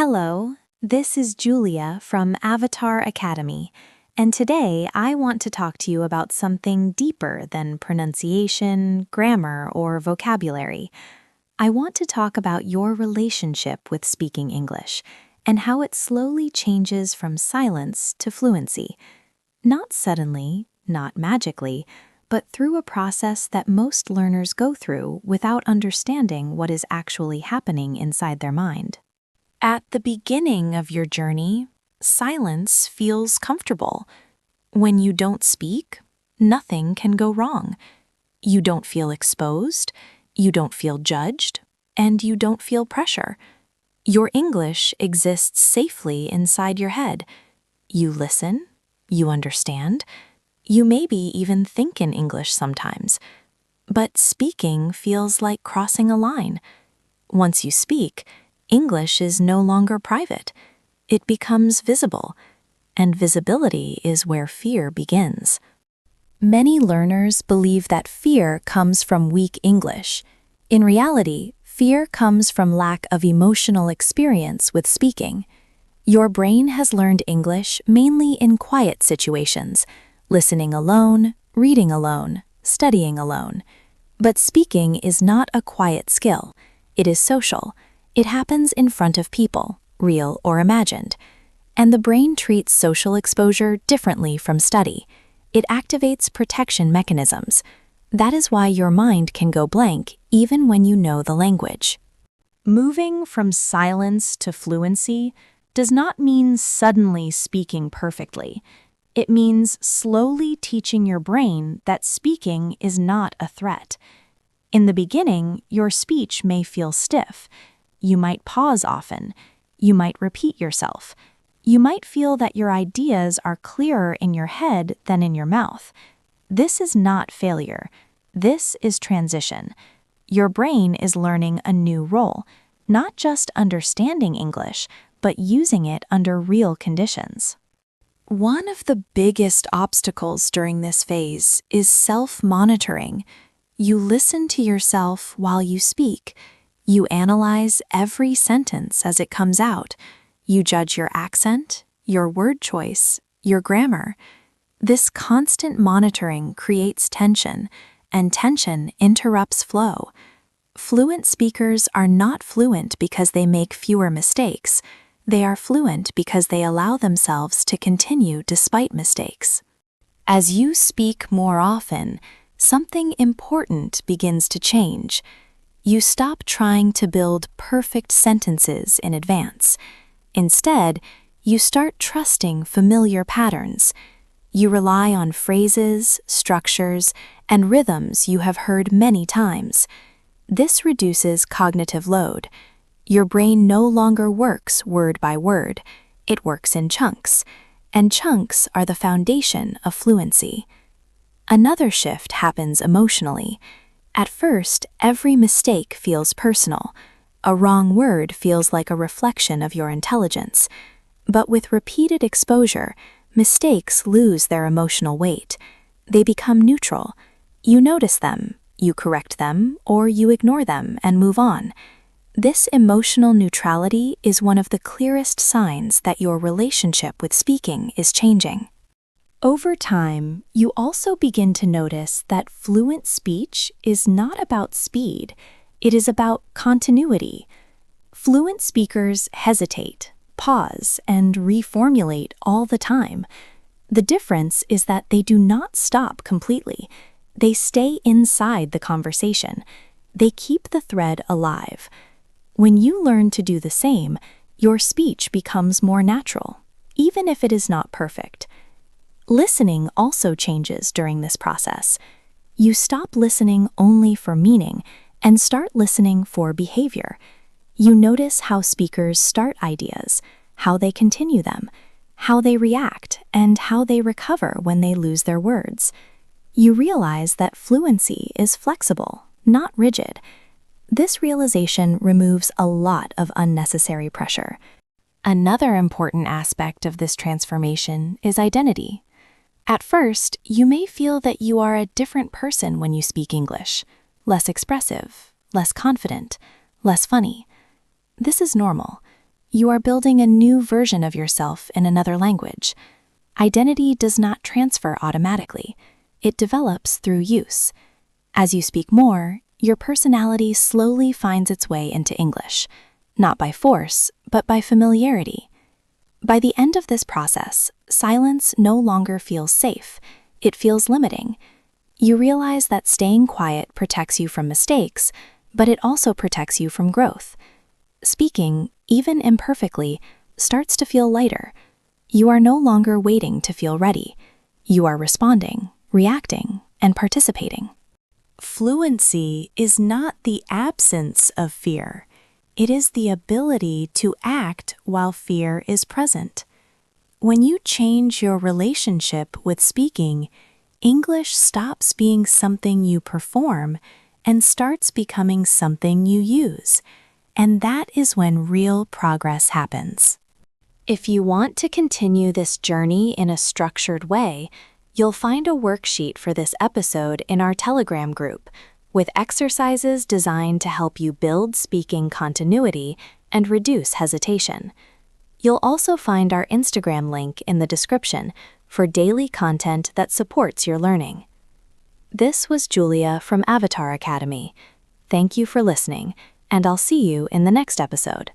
Hello, this is Julia from Avatar Academy, and today I want to talk to you about something deeper than pronunciation, grammar, or vocabulary. I want to talk about your relationship with speaking English and how it slowly changes from silence to fluency. Not suddenly, not magically, but through a process that most learners go through without understanding what is actually happening inside their mind. At the beginning of your journey, silence feels comfortable. When you don't speak, nothing can go wrong. You don't feel exposed, you don't feel judged, and you don't feel pressure. Your English exists safely inside your head. You listen, you understand, you maybe even think in English sometimes. But speaking feels like crossing a line. Once you speak, English is no longer private. It becomes visible, and visibility is where fear begins. Many learners believe that fear comes from weak English. In reality, fear comes from lack of emotional experience with speaking. Your brain has learned English mainly in quiet situations, listening alone, reading alone, studying alone. But speaking is not a quiet skill. It is social. It happens in front of people, real or imagined. And the brain treats social exposure differently from study. It activates protection mechanisms. That is why your mind can go blank even when you know the language. Moving from silence to fluency does not mean suddenly speaking perfectly. It means slowly teaching your brain that speaking is not a threat. In the beginning, your speech may feel stiff. You might pause often. You might repeat yourself. You might feel that your ideas are clearer in your head than in your mouth. This is not failure. This is transition. Your brain is learning a new role, not just understanding English, but using it under real conditions. One of the biggest obstacles during this phase is self-monitoring. You listen to yourself while you speak. You analyze every sentence as it comes out. You judge your accent, your word choice, your grammar. This constant monitoring creates tension, and tension interrupts flow. Fluent speakers are not fluent because they make fewer mistakes. They are fluent because they allow themselves to continue despite mistakes. As you speak more often, something important begins to change. You stop trying to build perfect sentences in advance. Instead, you start trusting familiar patterns. You rely on phrases, structures, and rhythms you have heard many times. This reduces cognitive load. Your brain no longer works word by word. It works in chunks, and chunks are the foundation of fluency. Another shift happens emotionally. At first, every mistake feels personal. A wrong word feels like a reflection of your intelligence. But with repeated exposure, mistakes lose their emotional weight. They become neutral. You notice them, you correct them, or you ignore them and move on. This emotional neutrality is one of the clearest signs that your relationship with speaking is changing. Over time, you also begin to notice that fluent speech is not about speed, it is about continuity. Fluent speakers hesitate, pause, and reformulate all the time. The difference is that they do not stop completely. They stay inside the conversation. They keep the thread alive. When you learn to do the same, your speech becomes more natural, even if it is not perfect. Listening also changes during this process. You stop listening only for meaning and start listening for behavior. You notice how speakers start ideas, how they continue them, how they react, and how they recover when they lose their words. You realize that fluency is flexible, not rigid. This realization removes a lot of unnecessary pressure. Another important aspect of this transformation is identity. At first, you may feel that you are a different person when you speak English, less expressive, less confident, less funny. This is normal. You are building a new version of yourself in another language. Identity does not transfer automatically. It develops through use. As you speak more, your personality slowly finds its way into English, not by force, but by familiarity. By the end of this process, silence no longer feels safe. It feels limiting. You realize that staying quiet protects you from mistakes, but it also protects you from growth. Speaking, even imperfectly, starts to feel lighter. You are no longer waiting to feel ready. You are responding, reacting, and participating. Fluency is not the absence of fear. It is the ability to act while fear is present. When you change your relationship with speaking, English stops being something you perform and starts becoming something you use. And that is when real progress happens. If you want to continue this journey in a structured way, you'll find a worksheet for this episode in our Telegram group, with exercises designed to help you build speaking continuity and reduce hesitation. You'll also find our Instagram link in the description for daily content that supports your learning. This was Julia from Avatar Academy. Thank you for listening, and I'll see you in the next episode.